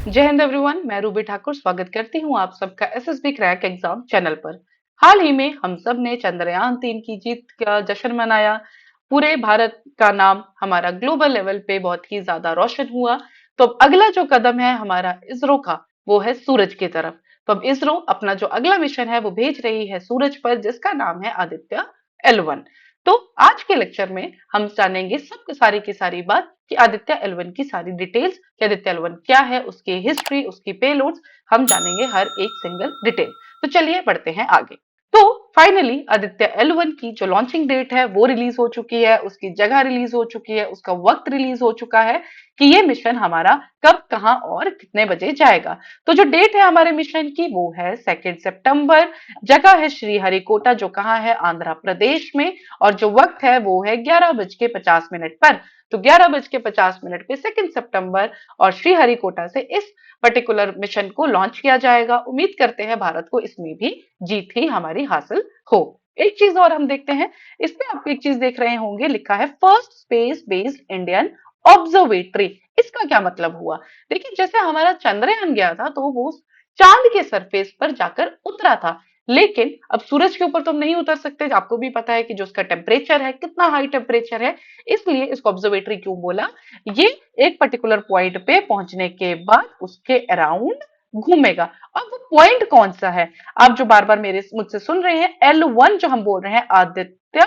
जय हिंद एवरीवन, मैं रूबी ठाकुर स्वागत करती हूँ आप सबका एसएसबी क्रैक एग्जाम चैनल पर। हाल ही में हम सब ने चंद्रयान 3 की जीत का जश्न मनाया। पूरे भारत का नाम हमारा ग्लोबल लेवल पे बहुत ही ज्यादा रोशन हुआ। तो अब अगला जो कदम है हमारा इसरो का, वो है सूरज की तरफ। तो अब इसरो अपना जो अगला मिशन है वो भेज रही है सूरज पर, जिसका नाम है आदित्य L1। तो आज के लेक्चर में हम जानेंगे सब सारी की सारी बात कि आदित्य L1 की सारी डिटेल्स, कि आदित्य L1 क्या है, उसकी हिस्ट्री, उसकी पेलोड्स, हम जानेंगे हर एक सिंगल डिटेल। तो चलिए बढ़ते हैं आगे। तो फाइनली आदित्य L1 की जो लॉन्चिंग डेट है वो रिलीज हो चुकी है, उसकी जगह रिलीज हो चुकी है, उसका वक्त रिलीज हो चुका है कि ये मिशन हमारा कब, कहां और कितने बजे जाएगा। तो जो डेट है हमारे मिशन की वो है 2 सितंबर। जगह है श्रीहरिकोटा, जो कहाँ है, आंध्र प्रदेश में। और जो वक्त है वो है 11:50 पर। तो 11:50 पे 2 सितंबर और श्रीहरिकोटा से इस पर्टिकुलर मिशन को लॉन्च किया जाएगा। उम्मीद करते हैं भारत को इसमें भी जीत ही हमारी हासिल हो। एक चीज और हम देखते हैं, इसमें आप एक चीज देख रहे होंगे, लिखा है first space based Indian observatory. इसका क्या मतलब हुआ? देखिए, जैसे हमारा चंद्रयान गया था तो वो चांद के सरफेस पर जाकर उतरा था, लेकिन अब सूरज के ऊपर तो हम नहीं उतर सकते। आपको भी पता है कि जो उसका टेम्परेचर है, कितना हाई टेम्परेचर है, इसलिए इसको ऑब्जर्वेटरी क्यों बोला। ये एक पर्टिकुलर पॉइंट पे पहुंचने के बाद उसके अराउंड घूमेगा। अब वो पॉइंट कौन सा है? आप जो बार बार मेरे मुझसे सुन रहे हैं, L1 जो हम बोल रहे हैं, आदित्य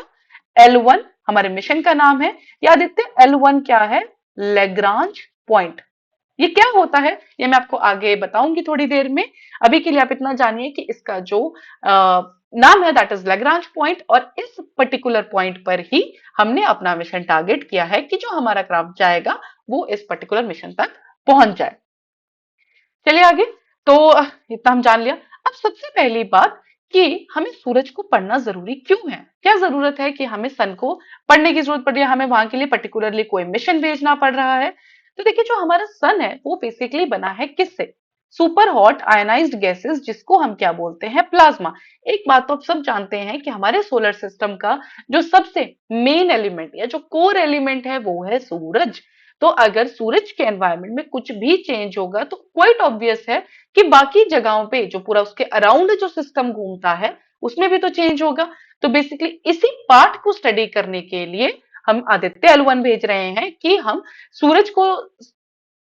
L1 हमारे मिशन का नाम है। ये आदित्य L1 क्या है? Lagrange point. ये क्या होता है ये मैं आपको आगे बताऊंगी थोड़ी देर में। अभी के लिए आप इतना जानिए कि इसका जो नाम है दैट इज लेग्रांज पॉइंट, और इस पर्टिकुलर पॉइंट पर ही हमने अपना मिशन टारगेट किया है कि जो हमारा क्राफ्ट जाएगा वो इस पर्टिकुलर मिशन तक पहुंच जाए। चलिए आगे। तो इतना हम जान लिया। अब सबसे पहली बात कि हमें सूरज को पढ़ना जरूरी क्यों है? क्या जरूरत है कि हमें सन को पढ़ने की जरूरत पड़ रही है, हमें वहां के लिए पर्टिकुलरली कोई मिशन भेजना पड़ रहा है? तो देखिए, जो हमारा सन है वो बेसिकली बना है किससे? सुपर हॉट आयनाइज्ड गैसेस, जिसको हम क्या बोलते हैं? प्लाज्मा। एक बात तो आप सब जानते हैं कि हमारे सोलर सिस्टम का जो सबसे मेन एलिमेंट या जो कोर एलिमेंट है वो है सूरज। तो अगर सूरज के एनवायरनमेंट में कुछ भी चेंज होगा तो क्वाइट ऑब्वियस है कि बाकी जगहों पे जो पूरा उसके अराउंड जो सिस्टम घूमता है उसमें भी तो चेंज होगा। तो बेसिकली इसी पार्ट को स्टडी करने के लिए हम आदित्य L1 भेज रहे हैं कि हम सूरज को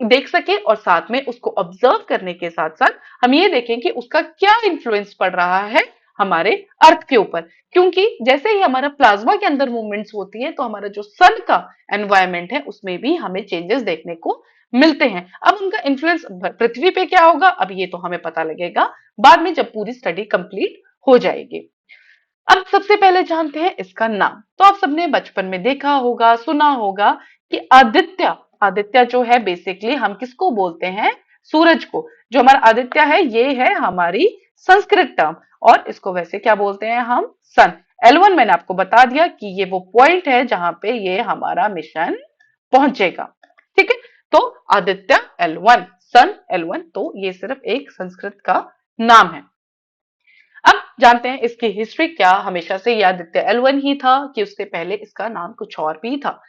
देख सके और साथ में उसको ऑब्जर्व करने के साथ साथ हम ये देखें कि उसका क्या इन्फ्लुएंस पड़ रहा है हमारे अर्थ के ऊपर। क्योंकि जैसे ही हमारा प्लाज्मा के अंदर मूवमेंट्स होती है तो हमारा जो सन का एनवायरनमेंट है उसमें भी हमें चेंजेस देखने को मिलते हैं। अब उनका इन्फ्लुएंस पृथ्वी पे क्या होगा, अब ये तो हमें पता लगेगा बाद में जब पूरी स्टडी कंप्लीट हो जाएगी। अब सबसे पहले जानते हैं इसका नाम। तो आप सबने बचपन में देखा होगा, सुना होगा कि आदित्य, आदित्य जो है बेसिकली हम किसको बोलते हैं? सूरज को। जो हमारा आदित्य है ये है हमारी संस्कृत टर्म, और इसको वैसे क्या बोलते हैं हम? सन। L1 मैंने आपको बता दिया कि ये वो पॉइंट है जहां पे ये हमारा मिशन पहुंचेगा। ठीक है। तो आदित्य L1, सन L1, तो ये सिर्फ एक संस्कृत का नाम है। अब जानते हैं इसकी हिस्ट्री। क्या हमेशा से ये आदित्य L1 ही था कि उससे पहले इसका नाम कुछ और भी था?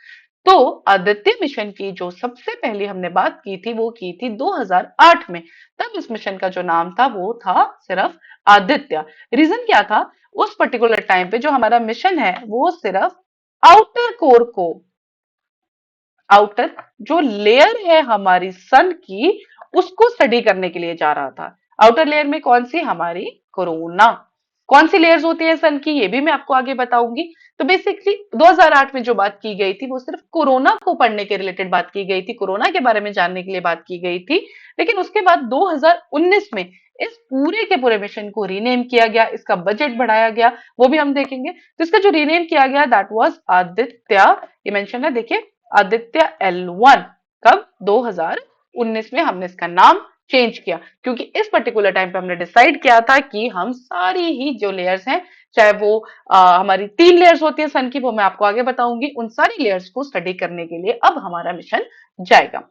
तो आदित्य मिशन की जो सबसे पहले हमने बात की थी वो की थी 2008 में। तब इस मिशन का जो नाम था वो था सिर्फ आदित्य। रीजन क्या था? उस पर्टिकुलर टाइम पे जो हमारा मिशन है वो सिर्फ आउटर कोर को, आउटर जो लेयर है हमारी सन की, उसको स्टडी करने के लिए जा रहा था। आउटर लेयर में कौन सी? हमारी कोरोना। कौन सी लेयर्स होती है सन की ये भी मैं आपको आगे बताऊंगी। तो बेसिकली 2008 में जो बात की गई थी वो सिर्फ कोरोना को पढ़ने के रिलेटेड बात की गई थी, कोरोना के बारे में जानने के लिए बात की गई थी। लेकिन उसके बाद 2019 में इस पूरे के पूरे मिशन को रीनेम किया गया, इसका बजट बढ़ाया गया, वो भी हम देखेंगे। तो इसका जो रीनेम किया गया दैट वाज आदित्य, ये मेंशन है देखिए, आदित्य L1। कब? 2019 में हमने इसका नाम चेंज किया, क्योंकि इस पर्टिकुलर टाइम पे हमने डिसाइड किया था कि हम सारी ही जो लेयर्स हैं, चाहे वो हमारी 3 लेयर्स होती है सन की, वो मैं आपको आगे बताऊंगी, उन सारी लेयर्स को स्टडी करने के लिए अब हमारा मिशन जाएगा।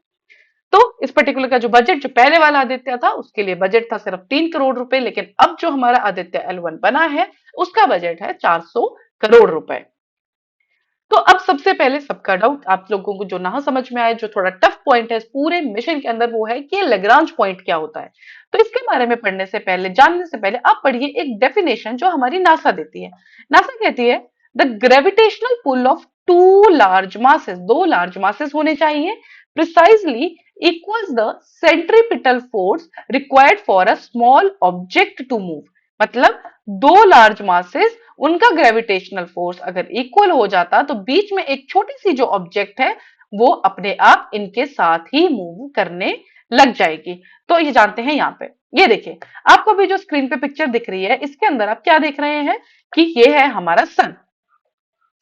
तो इस पर्टिकुलर का जो बजट, जो पहले वाला आदित्य था उसके लिए बजट था सिर्फ 3 करोड़ रुपए, लेकिन अब जो हमारा आदित्य L1 बना है उसका बजट है 400 करोड़ रुपए। तो अब सबसे पहले सबका डाउट आप लोगों को जो ना समझ में आए, जो थोड़ा टफ पॉइंट है इस पूरे मिशन के अंदर, वो है कि ये लेग्रांज पॉइंट क्या होता है। तो इसके बारे में पढ़ने से पहले, जानने से पहले आप पढ़िए एक डेफिनेशन जो हमारी नासा देती है। नासा कहती है the gravitational pull of two large masses, दो लार्ज मासेस होने चाहिए, precisely equals the centripetal force required for a small object to move. मतलब दो लार्ज मासेस, उनका ग्रेविटेशनल फोर्स अगर इक्वल हो जाता तो बीच में एक छोटी सी जो ऑब्जेक्ट है वो अपने आप इनके साथ ही मूव करने लग जाएगी। तो ये जानते हैं यहाँ पे। ये देखिए, आपको भी जो स्क्रीन पे पिक्चर दिख रही है इसके अंदर आप क्या देख रहे हैं कि ये है हमारा सन,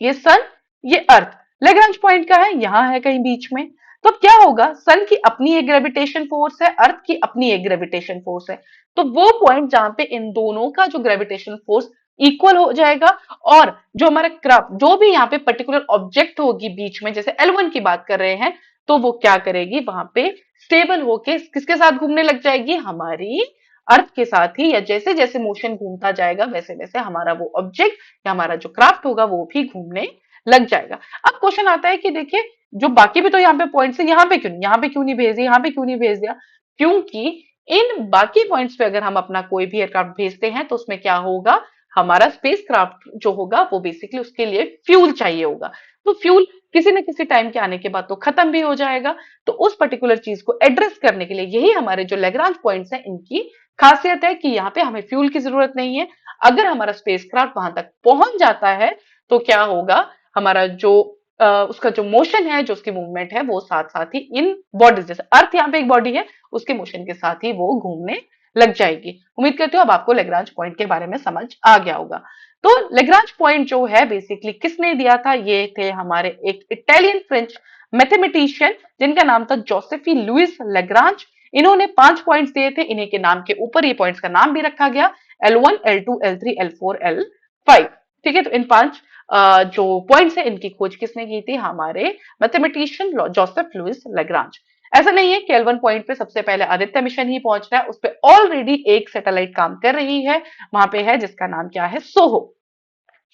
ये सन, ये अर्थ। लेग्रांज पॉइंट का है, यहां है कहीं बीच में। तो क्या होगा, सन की अपनी एक ग्रेविटेशन फोर्स है, अर्थ की अपनी एक ग्रेविटेशन फोर्स है। तो वो पॉइंट जहां पे इन दोनों का जो ग्रेविटेशन फोर्स इक्वल हो जाएगा, और जो हमारा क्राफ्ट, जो भी यहाँ पे पर्टिकुलर ऑब्जेक्ट होगी बीच में, जैसे L1 की बात कर रहे हैं, तो वो क्या करेगी, वहां पे स्टेबल होके किसके साथ घूमने लग जाएगी, हमारी अर्थ के साथ ही। या जैसे जैसे मोशन घूमता जाएगा वैसे वैसे हमारा वो ऑब्जेक्ट या हमारा जो क्राफ्ट होगा वो भी घूमने लग जाएगा। अब क्वेश्चन आता है कि देखिए, जो बाकी भी तो यहाँ पे पॉइंट्स है, यहाँ पे क्यों नहीं भेज दिया, यहाँ पे क्यों नहीं भेज दिया? क्योंकि इन बाकी पॉइंट्स पे अगर हम अपना कोई भी एयरक्राफ्ट भेजते हैं तो उसमें क्या होगा, हमारा स्पेस क्राफ्ट जो होगा वो बेसिकली उसके लिए फ्यूल चाहिए होगा। तो फ्यूल किसी न किसी टाइम के आने के बाद तो खत्म भी हो जाएगा। तो उस पर्टिकुलर चीज को एड्रेस करने के लिए यही हमारे जो लेग्रांज पॉइंट्स हैं, इनकी खासियत है कि यहाँ पे हमें फ्यूल की जरूरत नहीं है। अगर हमारा स्पेसक्राफ्ट वहां तक पहुंच जाता है तो क्या होगा, हमारा जो उसका जो मोशन है, जो उसकी मूवमेंट है, वो साथ साथ ही इन बॉडीज, जैसे अर्थ यहाँ पे एक बॉडी है, उसके मोशन के साथ ही वो घूमने लग जाएगी। उम्मीद करती हूँ अब आपको लेग्रांज पॉइंट के बारे में समझ आ गया होगा। तो लेग्रांज पॉइंट जो है बेसिकली किसने दिया था, ये थे हमारे एक इटालियन फ्रेंच मैथमेटिशियन जिनका नाम था जोसेफी लुइस लेग्रांज। इन्होंने 5 पॉइंट्स दिए थे, इन्हीं के नाम के ऊपर ये पॉइंट्स का नाम भी रखा गया, L1, L2, L3, L4, L5। ठीक है, तो इन 5 जो पॉइंट्स है इनकी खोज किसने की थी, हमारे मैथमेटिशियन जोसेफ लुइस लेग्रांज। ऐसा नहीं है कि L1 पॉइंट पे सबसे पहले आदित्य मिशन ही पहुंच रहा है, उस पर ऑलरेडी एक सैटेलाइट काम कर रही है, वहां पे है, जिसका नाम क्या है, सोहो।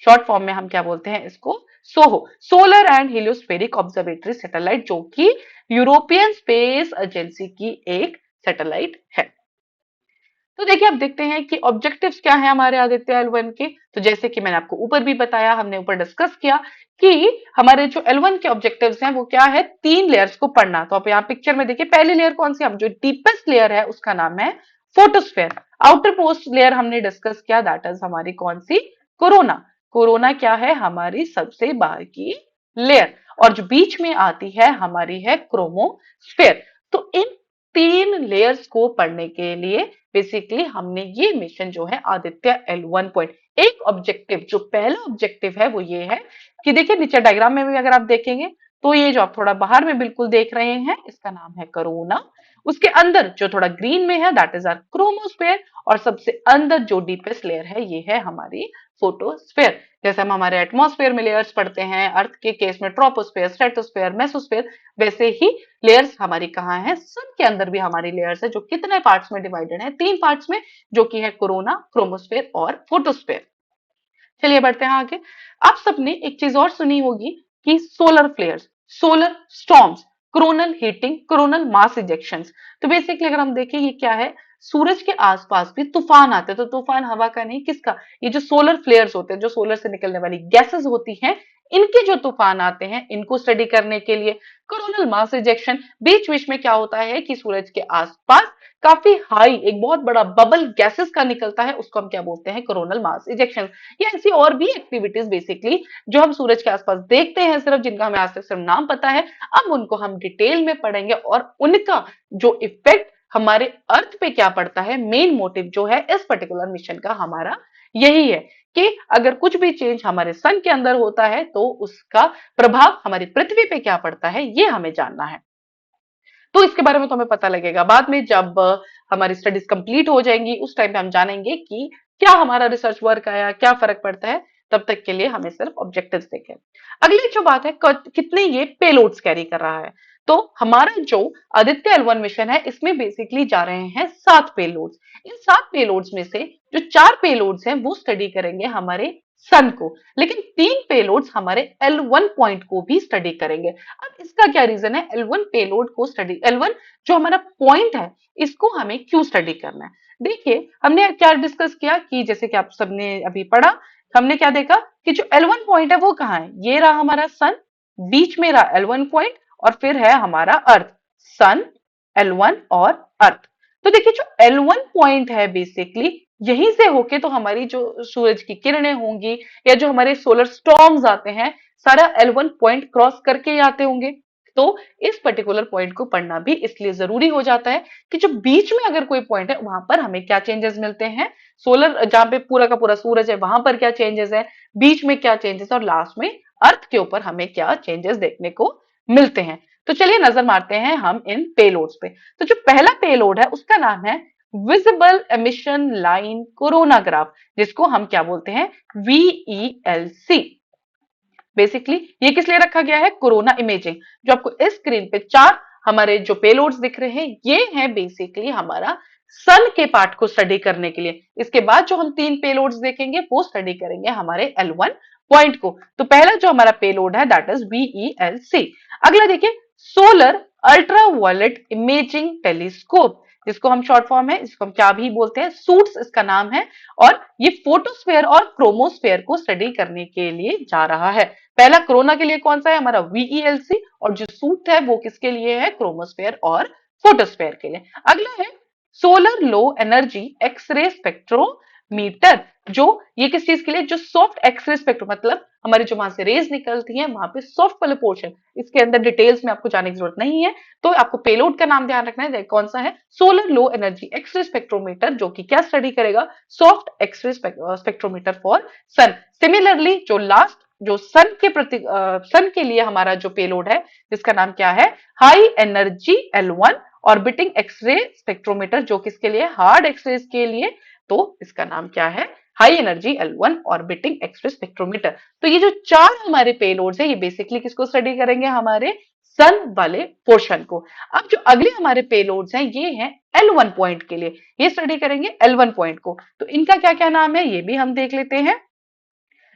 शॉर्ट फॉर्म में हम क्या बोलते हैं इसको, SOHO, solar and heliospheric observatory satellite, जो कि यूरोपियन स्पेस एजेंसी की एक सैटेलाइट है। तो देखिए, अब देखते हैं कि ऑब्जेक्टिव्स क्या है हमारे आदित्य L1 के। तो जैसे कि मैंने आपको ऊपर भी बताया, हमने ऊपर डिस्कस किया कि हमारे जो L1 के ऑब्जेक्टिव्स हैं वो क्या है, 3 लेयर्स को पढ़ना। तो आप यहाँ पिक्चर में देखिए, पहली लेयर कौन सी, हम जो डीपेस्ट लेयर है उसका नाम है फोटोस्फेयर। आउटर मोस्ट लेयर हमने डिस्कस किया, दैट इज हमारी कौन सी, कोरोना। कोरोना क्या है, हमारी सबसे बाहर की लेयर। और जो बीच में आती है हमारी है क्रोमोस्फेयर। तो इन 3 लेयर्स को पढ़ने के लिए बेसिकली हमने ये मिशन जो है आदित्य L1 पॉइंट, एक ऑब्जेक्टिव, जो पहला ऑब्जेक्टिव है वो ये है कि देखिए नीचे डायग्राम में भी अगर आप देखेंगे तो ये जो आप थोड़ा बाहर में बिल्कुल देख रहे हैं इसका नाम है कोरोना। उसके अंदर जो थोड़ा ग्रीन में है दैट इज आर क्रोमोस्फेयर, और सबसे अंदर जो डीपेस्ट लेयर है ये है हमारी फोटोस्फेयर। जैसे हम हमारे एटमॉस्फेयर में लेयर्स पढ़ते हैं, अर्थ के केस में ट्रोपोस्फेयर, स्ट्रेटोस्फेयर, मेसोस्फेयर, वैसे ही लेयर्स हमारी कहाँ है, सन के अंदर भी हमारी लेयर्स है, जो कितने पार्ट्स में डिवाइडेड है, 3 पार्ट्स में, जो कि है कोरोना, क्रोमोस्फेयर और फोटोस्फेयर। चलिए बढ़ते हैं आगे। आप सबने एक चीज और सुनी होगी कि solar flares, solar storms, coronal heating, coronal mass इजेक्शंस। तो बेसिकली अगर हम देखें ये क्या है, सूरज के आसपास भी तूफान आते हैं। तो तूफान हवा का नहीं, किसका, ये जो सोलर फ्लेयर्स होते हैं, जो सोलर से निकलने वाली गैसेस होती हैं, इनके जो तूफान आते हैं, इनको स्टडी करने के लिए। कोरोनल मास इजेक्शन, बीच बीच में क्या होता है कि सूरज के आसपास काफी हाई एक बहुत बड़ा बबल गैसेस का निकलता है, उसको हम क्या बोलते हैं, कोरोनल मास इजेक्शन। या ऐसी और भी एक्टिविटीज बेसिकली जो हम सूरज के आसपास देखते हैं सिर्फ, जिनका हमें आज तक सिर्फ नाम पता है, अब उनको हम डिटेल में पढ़ेंगे और उनका जो इफेक्ट हमारे अर्थ पे क्या पड़ता है। मेन मोटिव जो है इस पर्टिकुलर मिशन का हमारा यही है कि अगर कुछ भी चेंज हमारे सन के अंदर होता है तो उसका प्रभाव हमारी पृथ्वी पे क्या पड़ता है, ये हमें जानना है। तो इसके बारे में तो हमें पता लगेगा बाद में, जब हमारी स्टडीज कंप्लीट हो जाएंगी, उस टाइम पे हम जानेंगे कि क्या हमारा रिसर्च वर्क आया, क्या फर्क पड़ता है। तब तक के लिए हमें सिर्फ ऑब्जेक्टिव्स देखें। अगली जो बात है, कितने ये पेलोड्स कैरी कर रहा है। तो हमारा जो आदित्य L1 मिशन है इसमें बेसिकली जा रहे हैं 7 पेलोड्स। इन 7 पेलोड्स में से जो 4 पेलोड्स हैं वो स्टडी करेंगे हमारे सन को, लेकिन 3 पेलोड्स हमारे L1 पॉइंट को भी स्टडी करेंगे। अब इसका क्या रीजन है, L1 पेलोड को स्टडी, L1 जो हमारा पॉइंट है इसको हमें क्यों स्टडी करना है। देखिए हमने क्या डिस्कस किया कि जैसे कि आप सबने अभी पढ़ा, हमने क्या देखा कि जो L1 पॉइंट है वो कहाँ है, ये रहा हमारा सन, बीच में रहा L1 पॉइंट, और फिर है हमारा अर्थ, सन, L1 और अर्थ। तो देखिए जो L1 पॉइंट है बेसिकली यहीं से होके तो हमारी जो सूरज की किरणें होंगी या जो हमारे सोलर स्टॉर्म्स आते हैं सारा L1 पॉइंट क्रॉस करके ही आते होंगे। तो इस पर्टिकुलर पॉइंट को पढ़ना भी इसलिए जरूरी हो जाता है कि जो बीच में अगर कोई पॉइंट है वहां पर हमें क्या चेंजेस मिलते हैं, सोलर जहां पे पूरा का पूरा सूरज है वहां पर क्या चेंजेस है, बीच में क्या चेंजेस है, और लास्ट में अर्थ के ऊपर हमें क्या चेंजेस देखने को मिलते हैं। तो चलिए नजर मारते हैं हम इन पेलोड्स पे। तो जो पहला पेलोड है उसका नाम है विजिबल एमिशन लाइन कोरोनाग्राफ, जिसको हम क्या बोलते हैं, VELC। बेसिकली ये किस लिए रखा गया है, कोरोना इमेजिंग। जो आपको इस स्क्रीन पे चार हमारे जो पेलोड्स दिख रहे हैं ये हैं बेसिकली हमारा सन के पार्ट को स्टडी करने के लिए। इसके बाद जो हम 3 पेलोड्स देखेंगे वो स्टडी करेंगे हमारे L1 पॉइंट को। तो पहला जो हमारा पेलोड है दैट इज VELC। अगला देखिए सोलर अल्ट्रावायलेट इमेजिंग टेलीस्कोप, जिसको हम शॉर्ट फॉर्म है, इसको हम क्या भी बोलते हैं, सूट्स इसका नाम है। और ये फोटोस्फेयर और क्रोमोस्फेयर को स्टडी करने के लिए जा रहा है। पहला कोरोना के लिए कौन सा है, हमारा VELC, और जो सूट है वो किसके लिए है, क्रोमोस्फेयर और फोटोस्फेयर के लिए। अगला है solar low energy x ray spectrometer, जो ये किस चीज के लिए, जो सॉफ्ट एक्सरे स्पेक्ट्रो, मतलब हमारी जो वहां से रेज निकलती हैं वहां पे सॉफ्ट वाले पोर्शन, इसके अंदर डिटेल्स में आपको जाने की जरूरत नहीं है। तो आपको पेलोड का नाम ध्यान रखना है, कौन सा है, solar low energy x ray spectrometer, जो कि क्या स्टडी करेगा, soft x ray spectrometer for sun. Similarly जो लास्ट जो सन के प्रति सन के लिए हमारा जो पेलोड है जिसका नाम क्या है, high energy L1 orbiting x ray spectrometer, जो किसके लिए, हार्ड एक्सरेज के लिए। तो इसका नाम क्या है, high energy L1 orbiting x ray spectrometer. तो ये जो चार हमारे पेलोड्स है ये बेसिकली किसको स्टडी करेंगे, हमारे सन वाले पोर्शन को। अब जो अगले हमारे पेलोड्स हैं ये हैं L1 पॉइंट के लिए, ये स्टडी करेंगे L1 पॉइंट को। तो इनका क्या क्या नाम है ये भी हम देख लेते हैं।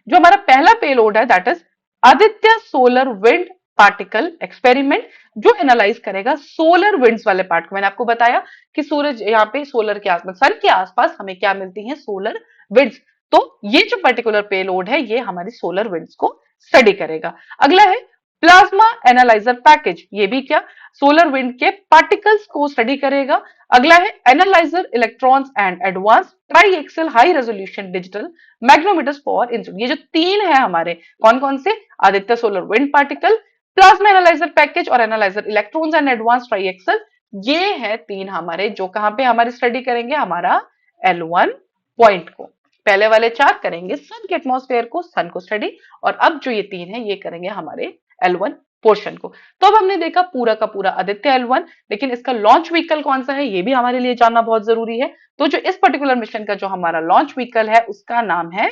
जो हमारा पहला पेलोड है that is Aditya solar wind particle experiment, जो एनालाइज करेगा सोलर विंड्स वाले पार्ट को। मैंने आपको बताया कि सूरज यहाँ पे सोलर के आसपास, सन के आसपास हमें क्या मिलती है, सोलर विंड्स। तो ये जो पर्टिकुलर पेलोड है ये हमारी सोलर विंड्स को स्टडी करेगा। अगला है प्लाज्मा एनालाइजर पैकेज, ये भी क्या, सोलर विंड के पार्टिकल्स को स्टडी करेगा। अगला है analyser electrons and advance tri axial high resolution digital magnetometers for instrument. ये जो तीन है हमारे, कौन कौन से, Aditya solar wind particle, plasma analyser package और analyser electrons and advance tri axial, ये है तीन हमारे जो कहां पे हमारी स्टडी करेंगे, हमारा L1 पॉइंट को। पहले वाले चार करेंगे सन के एटमॉस्फेयर को, सन को स्टडी, और अब जो ये तीन है ये करेंगे हमारे L1 पोर्शन को। तो अब हमने देखा पूरा का पूरा आदित्य L1, लेकिन इसका लॉन्च व्हीकल कौन सा है ये भी हमारे लिए जानना बहुत जरूरी है। तो जो इस पर्टिकुलर मिशन का जो हमारा लॉन्च व्हीकल है उसका नाम है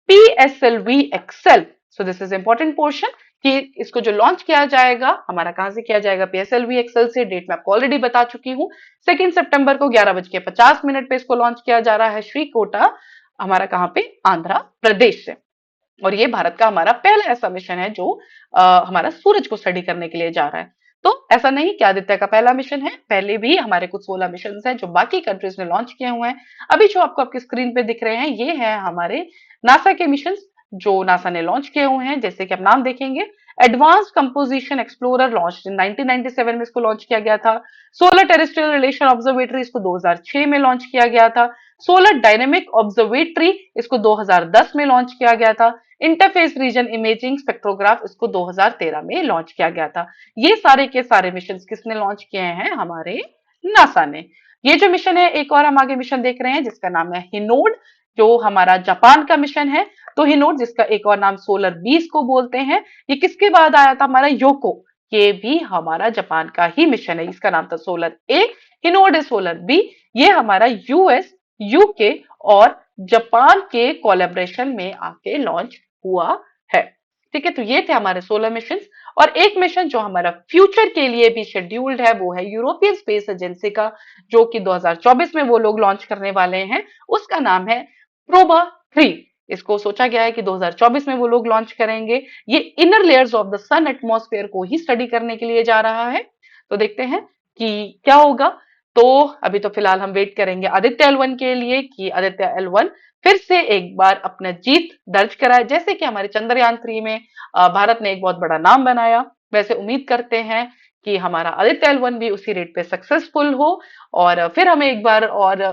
PSLV XL. So this is important portion कि इसको जो लॉन्च किया जाएगा हमारा कहां से किया जाएगा, PSLV एक्सेल से। डेट मैं आपको ऑलरेडी बता चुकी हूँ, 2 सितंबर को 11:50 पे इसको लॉन्च किया जा रहा है श्रीकोटा, हमारा कहां पे, आंध्र प्रदेश से। और ये भारत का हमारा पहला ऐसा मिशन है जो हमारा सूरज को स्टडी करने के लिए जा रहा है। तो ऐसा नहीं कि आदित्य का पहला मिशन है, पहले भी हमारे कुछ 16 मिशन हैं जो बाकी कंट्रीज ने लॉन्च किए हुए हैं। अभी जो आपको आपकी स्क्रीन पे दिख रहे हैं ये है हमारे नासा के मिशन जो नासा ने लॉन्च किए हुए हैं। जैसे कि आप नाम देखेंगे, एडवांस कंपोजिशन एक्सप्लोरर लॉन्च 1997 में इसको लॉन्च किया गया था। सोलर टेरेस्ट्रियल रिलेशन ऑब्जर्वेटरी इसको 2006 में लॉन्च किया गया था। सोलर डायनेमिक ऑब्जर्वेटरी इसको 2010 में लॉन्च किया गया था। इंटरफेस रीजन इमेजिंग स्पेक्ट्रोग्राफ इसको 2013 में लॉन्च किया गया था। ये सारे के सारे मिशन किसने लॉन्च किए हैं, हमारे नासा ने। ये जो मिशन है एक और हम आगे मिशन देख रहे हैं जिसका नाम है हिनोड, जो हमारा जापान का मिशन है। तो हिनोड जिसका एक और नाम सोलर 20 को बोलते हैं, ये किसके बाद आया था, हमारा योको, ये भी हमारा जापान का ही मिशन है। इसका नाम था सोलर ए, हिनोड है सोलर बी। ये हमारा यूएस, यूके और जापान के कोलैबोरेशन में आके लॉन्च हुआ है। ठीक है, तो ये थे हमारे सोलर मिशन। और एक मिशन जो हमारा फ्यूचर के लिए भी शेड्यूल्ड है वो है यूरोपियन स्पेस एजेंसी का, जो कि 2024 में वो लोग लॉन्च करने वाले हैं। उसका नाम है प्रोबा 3। इसको सोचा गया है कि 2024 में वो लोग लॉन्च करेंगे। ये inner layers of the sun atmosphere को ही स्टडी करने के लिए जा रहा है। तो देखते हैं कि क्या होगा। तो अभी तो फिलहाल हम वेट करेंगे आदित्य L1 के लिए कि आदित्य L1 फिर से एक बार अपना जीत दर्ज कराए। जैसे कि हमारे चंद्रयान 3 में भारत ने एक बहुत बड़ा नाम बनाया, वैसे उम्मीद करते हैं कि हमारा आदित्य L1 भी उसी रेट पे सक्सेसफुल हो। और फिर हमें एक बार और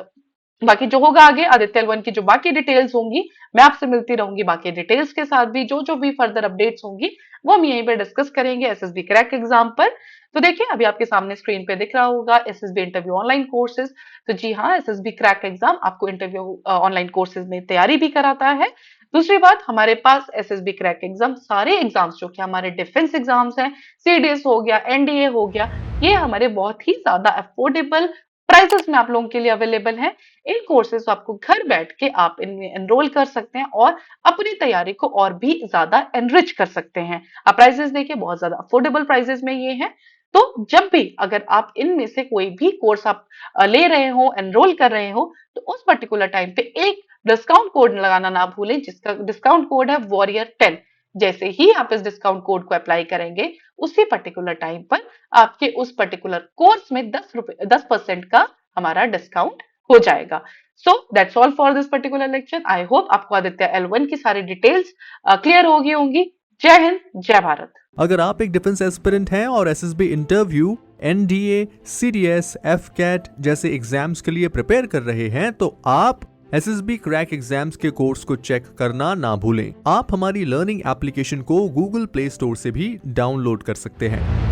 बाकी जो होगा आगे आदित्य L1 की जो बाकी डिटेल्स होंगी, मैं आपसे मिलती रहूंगी बाकी डिटेल्स के साथ भी। जो जो भी फर्दर अपडेट्स होंगी वो हम यहीं पे डिस्कस करेंगे एसएसबी क्रैक एग्जाम पर। तो देखिए अभी आपके सामने स्क्रीन पे दिख रहा होगा एसएसबी इंटरव्यू ऑनलाइन कोर्सेज। तो जी हाँ, एसएसबी क्रैक एग्जाम आपको इंटरव्यू ऑनलाइन कोर्सेज में तैयारी भी कराता है। दूसरी बात, हमारे पास एसएसबी क्रैक एग्जाम सारे एग्जाम्स जो कि हमारे डिफेंस एग्जाम्स हैं, सीडीएस हो गया, एनडीए हो गया, ये हमारे बहुत ही ज्यादा अफोर्डेबल प्राइसेस में आप लोगों के लिए अवेलेबल हैं। इन कोर्सेज आपको घर बैठ के आप इनमें एनरोल कर सकते हैं और अपनी तैयारी को और भी ज्यादा एनरिच कर सकते हैं। आप प्राइसेस देखिए, बहुत ज्यादा अफोर्डेबल प्राइसेस में ये हैं। तो जब भी अगर आप इनमें से कोई भी कोर्स आप ले रहे हो, एनरोल कर रहे हो, तो उस पर्टिकुलर टाइम पे एक डिस्काउंट कोड लगाना ना भूलें, जिसका डिस्काउंट कोड है वॉरियर 10। जैसे ही आप इस डिस्काउंट कोड को अप्लाई करेंगे, उसी पर्टिकुलर टाइम पर आपके उस पर्टिकुलर कोर्स में 10% का हमारा डिस्काउंट हो जाएगा। So that's all for this particular lecture. I hope आपको आदित्य L1 की सारी डिटेल्स क्लियर हो गई होंगी। जय हिंद, जय भारत। अगर आप एक डिफेंस एस्पिरेंट हैं और SSB interview, NDA, CDS, AFCAT जैसे एग्जाम्स के लिए प्रिपेयर कर रहे हैं, तो आप एसएसबी क्रैक एग्जाम्स के कोर्स को चेक करना ना भूलें। आप हमारी लर्निंग एप्लीकेशन को गूगल प्ले स्टोर से भी डाउनलोड कर सकते हैं।